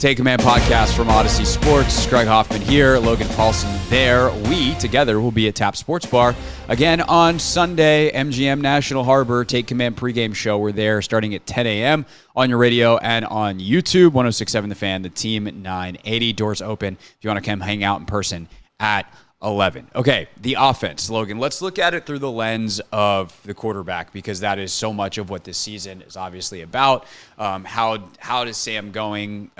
Take Command podcast from Odyssey Sports. Craig Hoffman here, Logan Paulson there. We together will be at Tap Sports Bar again on Sunday, MGM National Harbor. Take Command pregame show. We're there starting at 10 a.m. on your radio and on YouTube. 106.7 The Fan, the Team 980. Doors open if you want to come hang out in person at 11. Okay, the offense, Logan. Let's look at it through the lens of the quarterback because that is so much of what this season is obviously about. How is Sam going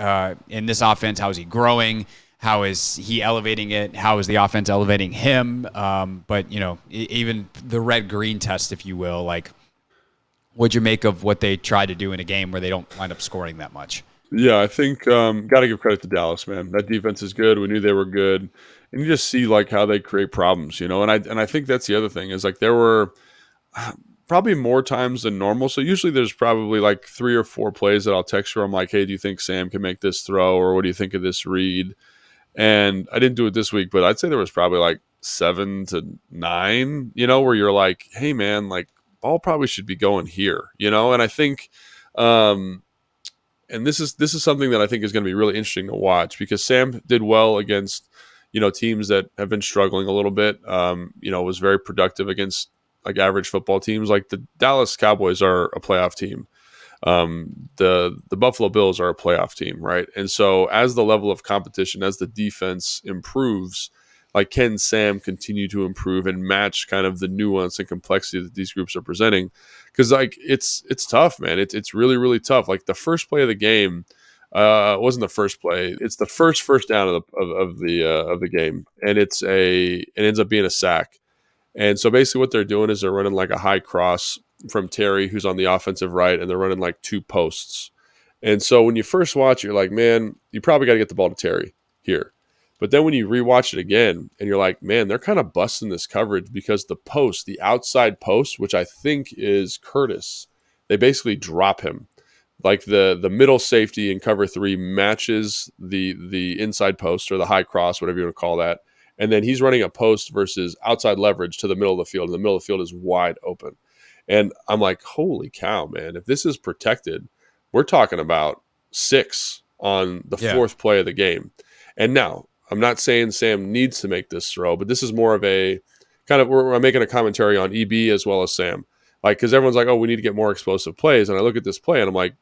in this offense? How is he growing? How is he elevating it? How is the offense elevating him? But, you know, even the red-green test, if you will, like, what'd you make of what they tried to do in a game where they don't wind up scoring that much? Yeah, I think got to give credit to Dallas, man. That defense is good. We knew they were good. And you just see like how they create problems, you know. And I think that's the other thing is like there were probably more times than normal. So usually there's probably like 3 or 4 plays that I'll text you. I'm like, hey, do you think Sam can make this throw, or what do you think of this read? And I didn't do it this week, but I'd say there was probably like 7 to 9, you know, where you're like, hey man, like ball probably should be going here, you know. And I think and this is something that I think is going to be really interesting to watch because Sam did well against, you know, teams that have been struggling a little bit. You know, was very productive against like average football teams. Like the Dallas Cowboys are a playoff team. The Buffalo Bills are a playoff team, right? And so as the level of competition, as the defense improves, like can Sam continue to improve and match kind of the nuance and complexity that these groups are presenting? Because like it's tough, man. It's really, really tough. Like the first play of the game, it wasn't the first play. It's the first down of the game, and it ends up being a sack. And so basically, what they're doing is they're running like a high cross from Terry, who's on the offensive right, and they're running like 2 posts. And so when you first watch, you're like, man, you probably got to get the ball to Terry here. But then when you rewatch it again, and you're like, man, they're kind of busting this coverage because the outside post, which I think is Curtis, they basically drop him. Like the middle safety in cover 3 matches the inside post or the high cross, whatever you want to call that. And then he's running a post versus outside leverage to the middle of the field. And the middle of the field is wide open. And I'm like, holy cow, man. If this is protected, we're talking about 6 on the 4th play of the game. And now, I'm not saying Sam needs to make this throw, but this is more of a kind of, we're making a commentary on EB as well as Sam. Like, because everyone's like, oh, we need to get more explosive plays. And I look at this play and I'm like,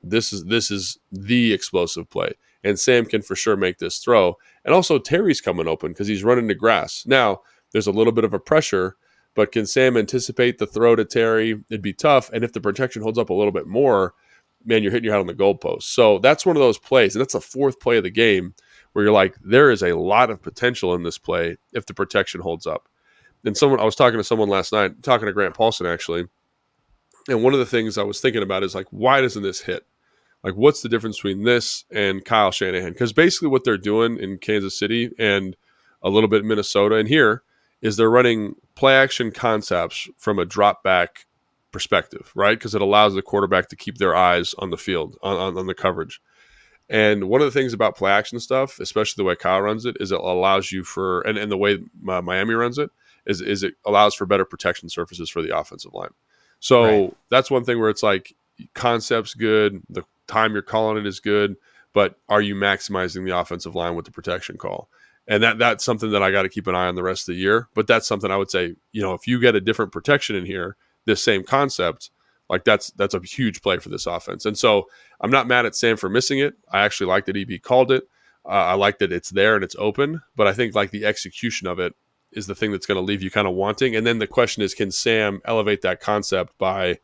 this is the explosive play. And Sam can for sure make this throw. And also Terry's coming open because he's running to grass. Now, there's a little bit of a pressure, but can Sam anticipate the throw to Terry? It'd be tough. And if the protection holds up a little bit more, man, you're hitting your head on the goalpost. So that's one of those plays. And that's the 4th play of the game where you're like, there is a lot of potential in this play if the protection holds up. And I was talking to someone last night, talking to Grant Paulson actually, and one of the things I was thinking about is like, why doesn't this hit? Like, what's the difference between this and Kyle Shanahan? Because basically what they're doing in Kansas City and a little bit in Minnesota and here is they're running play action concepts from a drop back perspective, right? Because it allows the quarterback to keep their eyes on the field, on the coverage. And one of the things about play action stuff, especially the way Kyle runs it, is it allows you and the way Miami runs it, is it allows for better protection surfaces for the offensive line. So That's one thing where it's like concept's good, the time you're calling it is good, but are you maximizing the offensive line with the protection call? And that's something that I got to keep an eye on the rest of the year. But that's something I would say, you know, if you get a different protection in here, this same concept, like that's a huge play for this offense. And so I'm not mad at Sam for missing it. I actually like that EB called it. I like that it's there and it's open, but I think like the execution of it is the thing that's going to leave you kind of wanting. And then the question is, can Sam elevate that concept by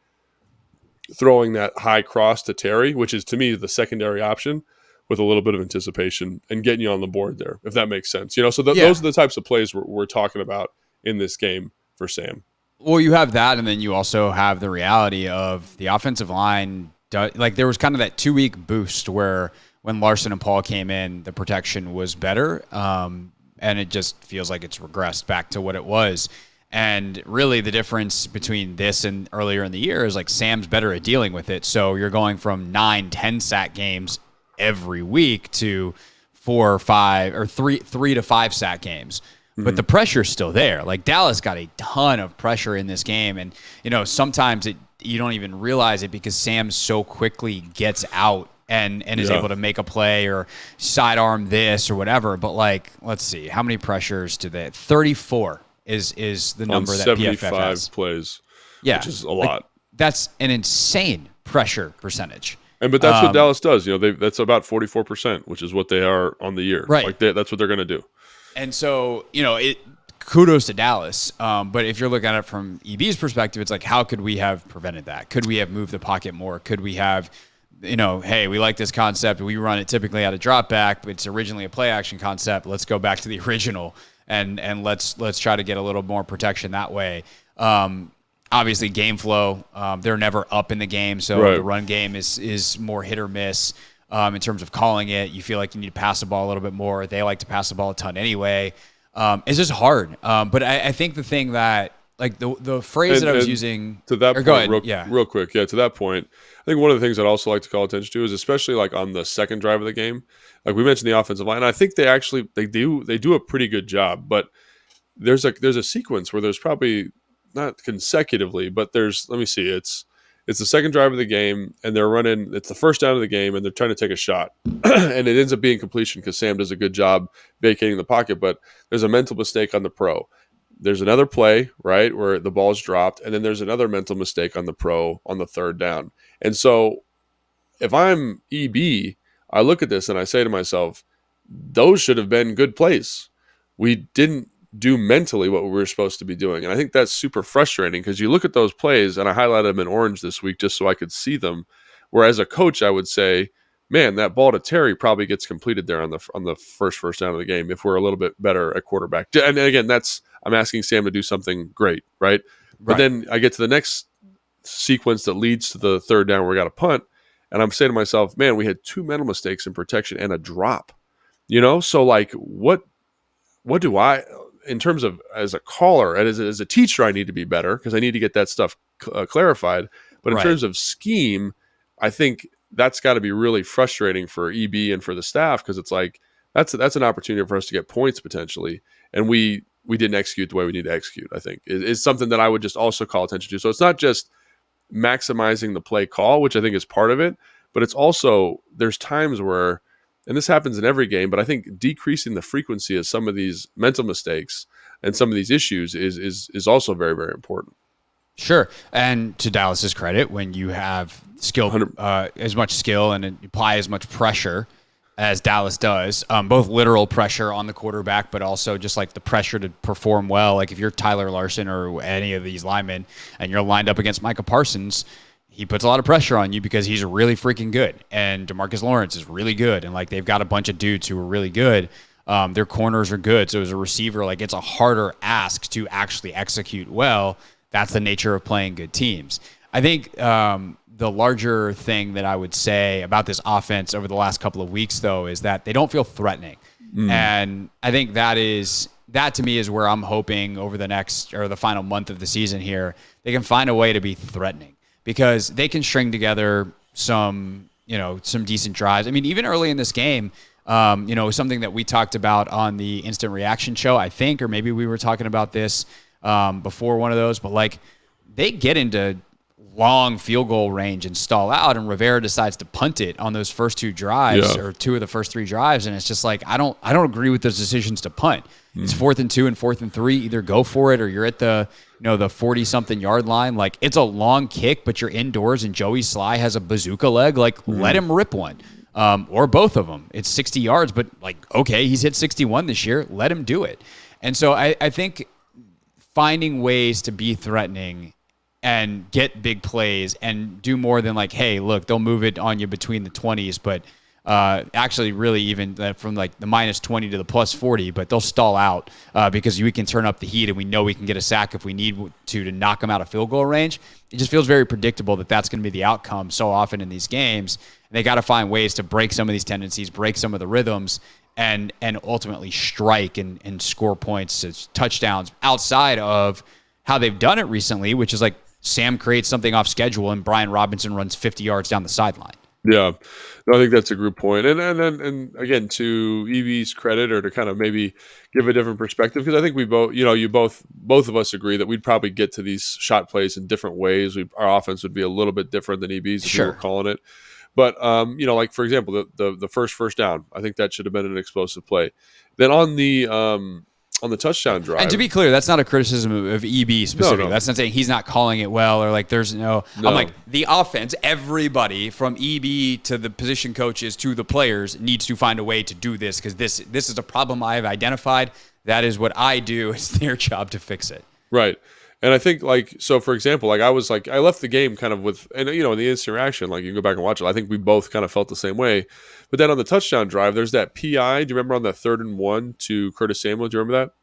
throwing that high cross to Terry, which is to me the secondary option, with a little bit of anticipation and getting you on the board there, if that makes sense. You know, so those are the types of plays we're talking about in this game for Sam. Well, you have that, and then you also have the reality of the offensive line. Like there was kind of that 2-week boost where when Larson and Paul came in, the protection was better, and it just feels like it's regressed back to what it was. And really the difference between this and earlier in the year is like Sam's better at dealing with it. So you're going from 9-10 sack games every week to 4 or 5 or 3 to 5 sack games. But the pressure's still there. Like Dallas got a ton of pressure in this game. And, you know, sometimes you don't even realize it because Sam so quickly gets out and is able to make a play or sidearm this or whatever. But like, let's see, how many pressures do they? 34 is the number that PFF has. Plays, yeah, which is a lot. That's an insane pressure percentage. But that's what Dallas does. That's about 44%, which is what they are on the year. Right. Like that's what they're going to do. And so, kudos to Dallas. But if you're looking at it from EB's perspective, it's like, how could we have prevented that? Could we have moved the pocket more? Could we have, hey, we like this concept. We run it typically out of drop back, but it's originally a play action concept. Let's go back to the original and let's try to get a little more protection that way. Obviously, game flow, they're never up in the game, so the run game is more hit or miss in terms of calling it. You feel like you need to pass the ball a little bit more. They like to pass the ball a ton anyway. It's just hard. But I think the thing that, like the phrase that I was using to that point, go ahead. Real quick, to that point, I think one of the things I'd also like to call attention to is especially like on the second drive of the game, like we mentioned the offensive line. I think they do a pretty good job, but there's a sequence where there's probably not consecutively, but let me see, it's the second drive of the game and they're running, it's the first down of the game and they're trying to take a shot and it ends up being completion because Sam does a good job vacating the pocket, but there's a mental mistake on the pro. There's another play, right, where the ball's dropped, and then there's another mental mistake on the pro on the third down. And so if I'm EB, I look at this and I say to myself, those should have been good plays. We didn't do mentally what we were supposed to be doing. And I think that's super frustrating because you look at those plays, and I highlighted them in orange this week just so I could see them, where as a coach I would say, man, that ball to Terry probably gets completed there on the first down of the game if we're a little bit better at quarterback. And again, I'm asking Sam to do something great, right? But then I get to the next sequence that leads to the third down where we got a punt, and I'm saying to myself, man, we had two mental mistakes in protection and a drop. So like what do I, in terms of as a caller and as a teacher, I need to be better because I need to get that stuff clarified. But in terms of scheme, I think that's got to be really frustrating for EB and for the staff because it's like that's an opportunity for us to get points potentially, and we didn't execute the way we need to execute. I think it's something that I would just also call attention to. So it's not just maximizing the play call, which I think is part of it, but it's also there's times where, and this happens in every game, but I think decreasing the frequency of some of these mental mistakes and some of these issues is also very, very important. Sure. And to Dallas's credit, when you have as much skill and apply as much pressure as Dallas does, both literal pressure on the quarterback, but also just like the pressure to perform well. Like if you're Tyler Larson or any of these linemen and you're lined up against Micah Parsons, he puts a lot of pressure on you because he's really freaking good. And DeMarcus Lawrence is really good. And like they've got a bunch of dudes who are really good. Their corners are good. So as a receiver, like it's a harder ask to actually execute well. That's the nature of playing good teams. I think the larger thing that I would say about this offense over the last couple of weeks, though, is that they don't feel threatening. And I think that to me is where I'm hoping over the final month of the season here, they can find a way to be threatening because they can string together some decent drives. I mean, even early in this game, something that we talked about on the Instant Reaction show, I think, or maybe we were talking about this before one of those, but like they get into long field goal range and stall out, and Rivera decides to punt it on those first two drives or two of the first three drives, and it's just like I don't agree with those decisions to punt. It's 4th and 2 and 4th and 3. Either go for it or you're at the 40-something yard line. Like it's a long kick, but you're indoors, and Joey Sly has a bazooka leg. Like let him rip one, or both of them. It's 60 yards, but like okay, he's hit 61 this year. Let him do it. And so I think finding ways to be threatening and get big plays and do more than like, hey, look, they'll move it on you between the 20s, but actually really even from like the -20 to the +40, but they'll stall out because we can turn up the heat and we know we can get a sack if we need to knock them out of field goal range. It just feels very predictable that that's going to be the outcome so often in these games. And they got to find ways to break some of these tendencies, break some of the rhythms, and ultimately strike and score points as touchdowns outside of how they've done it recently, which is like Sam creates something off schedule and Brian Robinson runs 50 yards down the sideline. Yeah, no, I think that's a group point. And again, to EV's credit, or to kind of maybe give a different perspective, because I think we both, both of us agree that we'd probably get to these shot plays in different ways. Our offense would be a little bit different than EV's if we were calling it. But like for example, the first down, I think that should have been an explosive play. Then on the touchdown drive, And to be clear, that's not a criticism of EB specifically. No. That's not saying he's not calling it well or like there's no. I'm like, the offense, everybody from EB to the position coaches to the players needs to find a way to do this because this is a problem I have identified. That is what I do. It's their job to fix it. Right. And I think so for example, I left the game kind of with, and in the instant reaction, you can go back and watch it. I think we both kind of felt the same way. But then on the touchdown drive, there's that PI. Do you remember on that 3rd and 1 to Curtis Samuel? Do you remember that?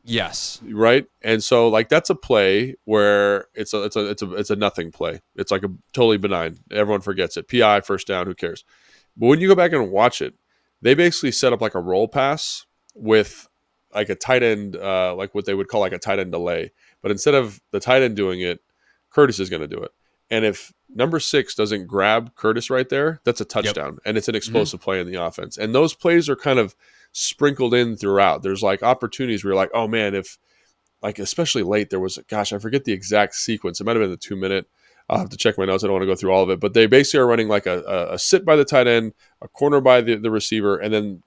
Yes. Right. And so that's a play where it's a nothing play. It's like a totally benign. Everyone forgets it. PI, first down, who cares? But when you go back and watch it, they basically set up like a roll pass with like a tight end, like what they would call like a tight end delay. But instead of the tight end doing it, Curtis is going to do it. And if number 6 doesn't grab Curtis right there, that's a touchdown. Yep. And it's an explosive play in the offense. And those plays are kind of sprinkled in throughout. There's like opportunities where you're like, oh man, if especially late, there was, I forget the exact sequence. It might have been the 2-minute. I'll have to check my notes. I don't want to go through all of it, but they basically are running like a sit by the tight end, a corner by the receiver, and then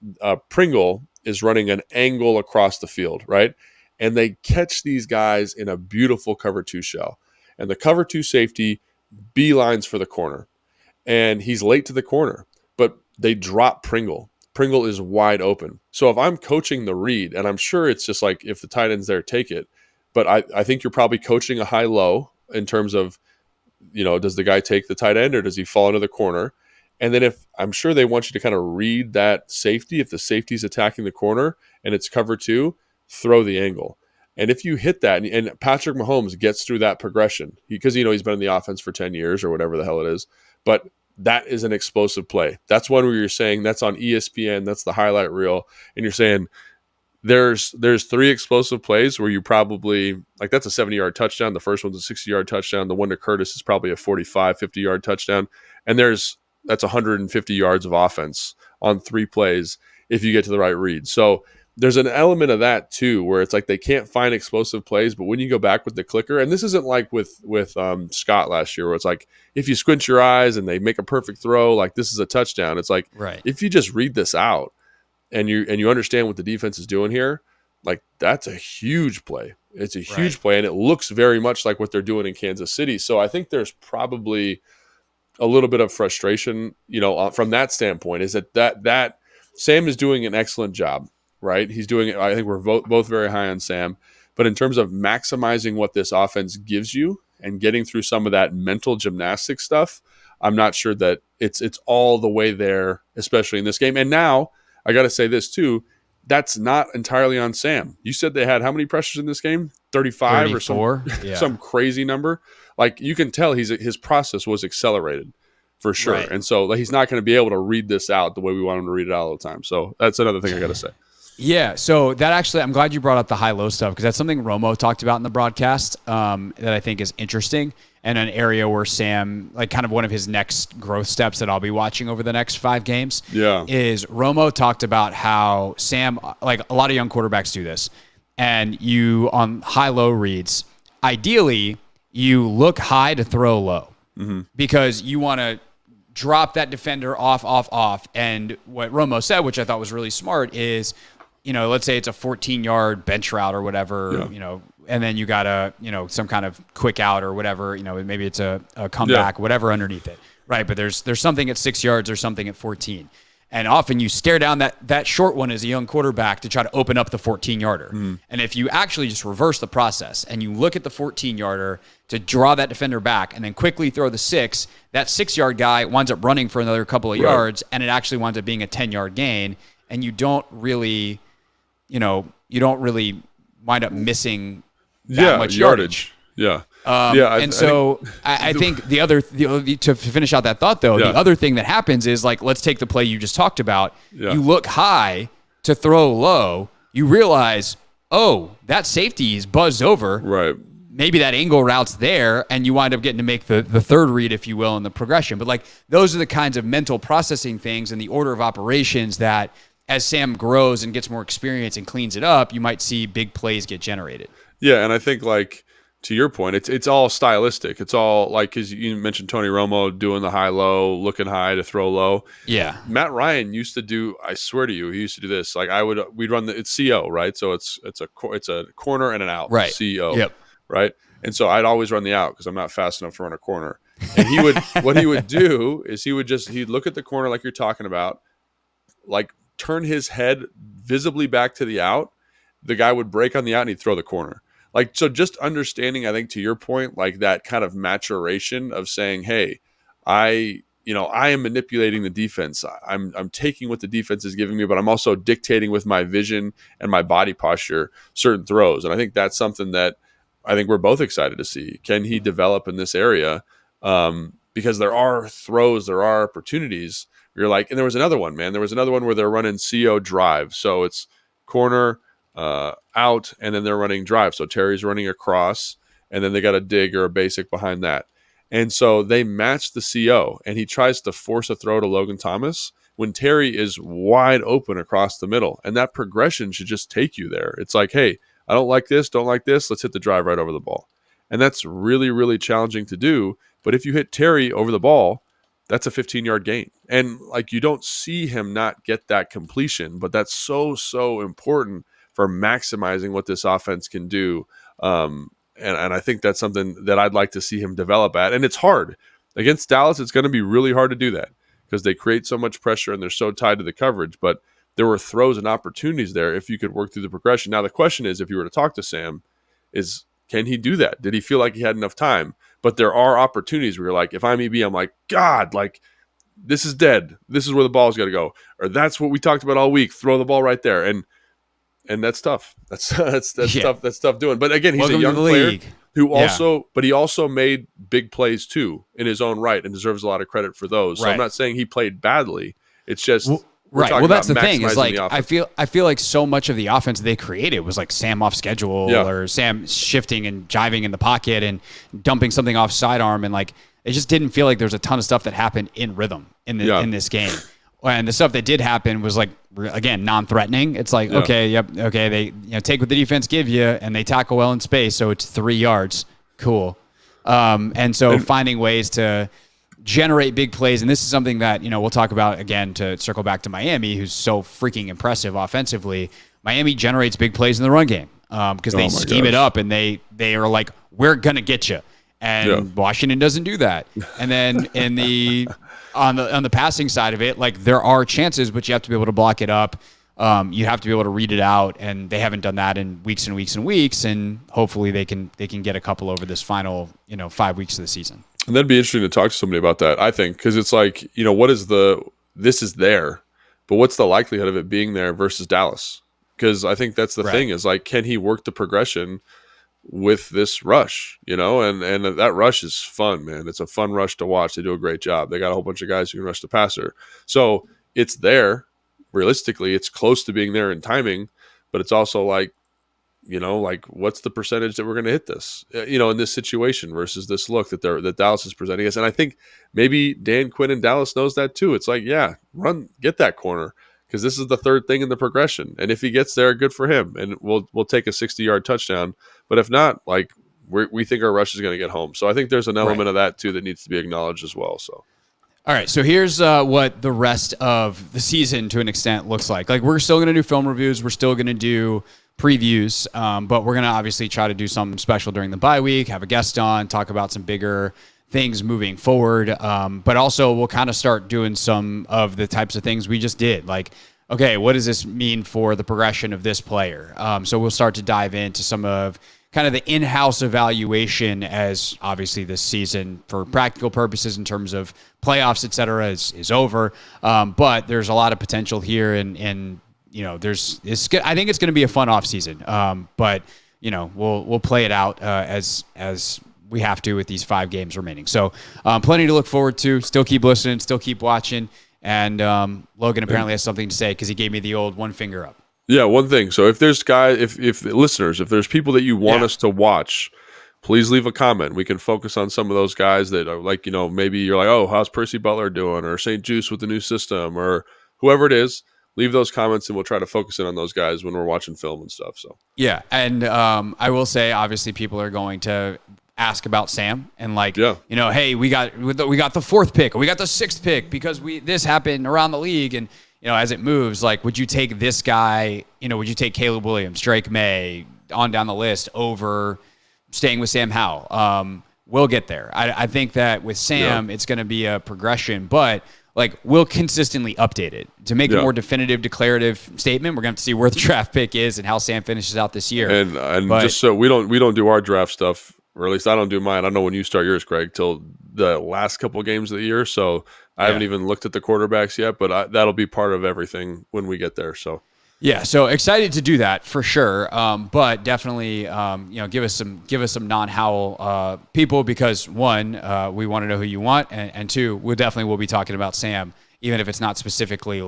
Pringle is running an angle across the field, right? And they catch these guys in a beautiful cover 2 shell. And the cover 2 safety beelines for the corner. And he's late to the corner, but they drop Pringle. Pringle is wide open. So if I'm coaching the read, and I'm sure it's just like if the tight end's there, take it. But I think you're probably coaching a high-low in terms of, does the guy take the tight end or does he fall into the corner? And then if I'm sure they want you to kind of read that safety, if the safety's attacking the corner and it's cover 2, throw the angle. And if you hit that, and Patrick Mahomes gets through that progression, because he's been in the offense for 10 years or whatever the hell it is, but that is an explosive play. That's one where you're saying that's on ESPN, that's the highlight reel, and you're saying there's 3 explosive plays where you probably, that's a 70-yard touchdown, the first one's a 60-yard touchdown, the one to Curtis is probably a 45, 50-yard touchdown, and that's 150 yards of offense on 3 plays if you get to the right read. So there's an element of that too, where it's like they can't find explosive plays, but when you go back with the clicker, and this isn't like with Scott last year, where it's like if you squint your eyes and they make a perfect throw, like this is a touchdown. It's like if you just read this out and you understand what the defense is doing here, like that's a huge play. It's a huge play, and it looks very much like what they're doing in Kansas City. So I think there's probably a little bit of frustration, from that standpoint. Is that Sam is doing an excellent job. Right, he's doing it. I think we're both very high on Sam, but in terms of maximizing what this offense gives you and getting through some of that mental gymnastics stuff, I'm not sure that it's all the way there, especially in this game. And now I got to say this too: that's not entirely on Sam. You said they had how many pressures in this game? 35 or some crazy number. Like you can tell his process was accelerated. For sure. Right. And so he's not going to be able to read this out the way we want him to read it out all the time. So that's another thing I got to say. Yeah, so that actually, I'm glad you brought up the high-low stuff because that's something Romo talked about in the broadcast that I think is interesting and an area where Sam, kind of one of his next growth steps that I'll be watching over the next 5 games is Romo talked about how Sam, a lot of young quarterbacks do this, and you, on high-low reads, ideally, you look high to throw low because you want to drop that defender off, and what Romo said, which I thought was really smart, is let's say it's a 14-yard bench route or whatever, and then you got some kind of quick out or whatever, maybe it's a comeback, whatever underneath it, right? But there's something at 6 yards or something at 14. And often you stare down that short one as a young quarterback to try to open up the 14-yarder. And if you actually just reverse the process and you look at the 14-yarder to draw that defender back and then quickly throw the 6, that 6-yard guy winds up running for another couple of yards, and it actually winds up being a 10-yard gain, and you don't really wind up missing that much yardage. I think to finish out that thought though, the other thing that happens is let's take the play you just talked about. You look high to throw low. You realize, that safety is buzzed over. Right. Maybe that angle route's there, and you wind up getting to make the third read, if you will, in the progression. But those are the kinds of mental processing things and the order of operations that, as Sam grows and gets more experience and cleans it up, you might see big plays get generated. Yeah, and I think to your point, it's all stylistic. It's all like, because you mentioned Tony Romo doing the high low, looking high to throw low. Yeah. Matt Ryan used to do. I swear to you, he used to do this. Like we'd run it's CO, right? So it's a corner and an out, Right. CO, Yep. right? And so I'd always run the out because I'm not fast enough to run a corner. And what he would do is he'd look at the corner like you're talking about, like turn his head visibly back to the out. The guy would break on the out and he'd throw the corner. Like, so just understanding, I think, to your point, like that kind of maturation of saying, hey, I am manipulating the defense. I'm taking what the defense is giving me, but I'm also dictating with my vision and my body posture certain throws. And I think that's something that I think we're both excited to see. Can he develop in this area? Because there are throws, there are opportunities. You're like, and there was another one, man. There was another one where they're running CO drive. So it's corner, out, and then they're running drive. So Terry's running across, and then they got a dig or a basic behind that. And so they match the CO, and he tries to force a throw to Logan Thomas when Terry is wide open across the middle. And that progression should just take you there. It's like, hey, I don't like this. Let's hit the drive right over the ball. And that's really, really challenging to do. But if you hit Terry over the ball, that's a 15-yard gain. And like, you don't see him not get that completion, but that's so, so important for maximizing what this offense can do. And I think that's something that I'd like to see him develop at. And it's hard. Against Dallas, it's going to be really hard to do that because they create so much pressure and they're so tied to the coverage. But there were throws and opportunities there if you could work through the progression. Now, the question is, if you were to talk to Sam, is can he do that? Did he feel like he had enough time? But there are opportunities where you're like, if I'm EB, I'm like, God, like, this is dead. This is where the ball's got to go. Or that's what we talked about all week. Throw the ball right there. And that's tough. That's tough. That's tough doing. But again, he's a young player who but he also made big plays too in his own right and deserves a lot of credit for those. So I'm not saying he played badly. It's just right. Well, that's the thing is like I feel like so much of the offense they created was like Sam off schedule or Sam shifting and jiving in the pocket and dumping something off sidearm, and like it just didn't feel like there was a ton of stuff that happened in rhythm in this game. And the stuff that did happen was like, again, non-threatening. It's like, okay, they take what the defense give you, and they tackle well in space, so it's 3 yards. Cool. And so finding ways to generate big plays, and this is something that we'll talk about again to circle back to Miami, who's so freaking impressive offensively. Miami generates big plays in the run game because they scheme it up, and they are like, we're gonna get you. And Washington doesn't do that. And then in the on the passing side of it, like there are chances, but you have to be able to block it up. You have to be able to read it out, and they haven't done that in weeks and weeks and weeks. And hopefully they can get a couple over this final 5 weeks of the season. And that'd be interesting to talk to somebody about that, I think, because it's like, what is this is there, but what's the likelihood of it being there versus Dallas? Because I think that's the thing is like, can he work the progression with this rush, and that rush is fun, man. It's a fun rush to watch. They do a great job. They got a whole bunch of guys who can rush the passer. So it's there. Realistically, it's close to being there in timing, but it's also like, like what's the percentage that we're going to hit this, in this situation versus this look that Dallas is presenting us. And I think maybe Dan Quinn in Dallas knows that too. It's like, get that corner, because this is the third thing in the progression. And if he gets there, good for him. And we'll take a 60-yard touchdown. But if not, like we think our rush is going to get home. So I think there's an element of that too that needs to be acknowledged as well. So. All right, so here's what the rest of the season to an extent looks like. Like we're still going to do film reviews. We're still going to do previews, but we're going to obviously try to do something special during the bye week, have a guest on, talk about some bigger things moving forward. But also we'll kind of start doing some of the types of things we just did. Like, okay, what does this mean for the progression of this player? So we'll start to dive into some of kind of the in-house evaluation as obviously this season for practical purposes in terms of playoffs, et cetera, is over. But there's a lot of potential here and I think it's going to be a fun off season. But we'll play it out as we have to with these 5 games remaining. So plenty to look forward to. Still keep listening, still keep watching. And Logan apparently has something to say because he gave me the old one finger up. Yeah, one thing. So if there's if listeners, if there's people that you want us to watch, please leave a comment. We can focus on some of those guys that are like, maybe you're like, oh, how's Percy Butler doing? Or St. Juice with the new system or whoever it is. leave those comments and we'll try to focus in on those guys when we're watching film and stuff. So Yeah, and I will say, obviously, people are going to ask about Sam and hey, we got the fourth pick, or we got the sixth pick because this happened around the league, and as it moves, would you take this guy? Would you take Caleb Williams, Drake May, on down the list over staying with Sam Howell? We'll get there. I think that with Sam, it's going to be a progression, but we'll consistently update it to make a more definitive, declarative statement. We're going to have to see where the draft pick is and how Sam finishes out this year. And just so we don't do our draft stuff, or at least I don't do mine. I don't know when you start yours, Craig, till the last couple of games of the year. So I haven't even looked at the quarterbacks yet, but that'll be part of everything when we get there. So. Yeah, so excited to do that for sure, but definitely, give us some non-Howell people, because one, we want to know who you want, and two, we definitely will be talking about Sam, even if it's not specifically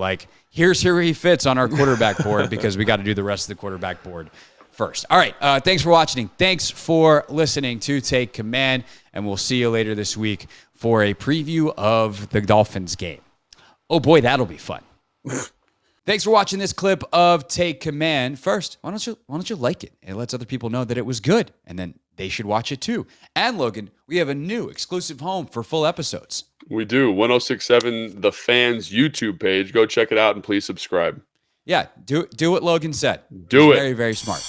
here's where he fits on our quarterback board, because we got to do the rest of the quarterback board first. All right, thanks for watching. Thanks for listening to Take Command, and we'll see you later this week for a preview of the Dolphins game. Oh boy, that'll be fun. Thanks for watching this clip of Take Command. First, why don't you like it? It lets other people know that it was good, and then they should watch it too. And Logan, we have a new exclusive home for full episodes. We do. 1067 The Fans YouTube page. Go check it out and please subscribe. Yeah, do what Logan said. Do it. Very, very smart.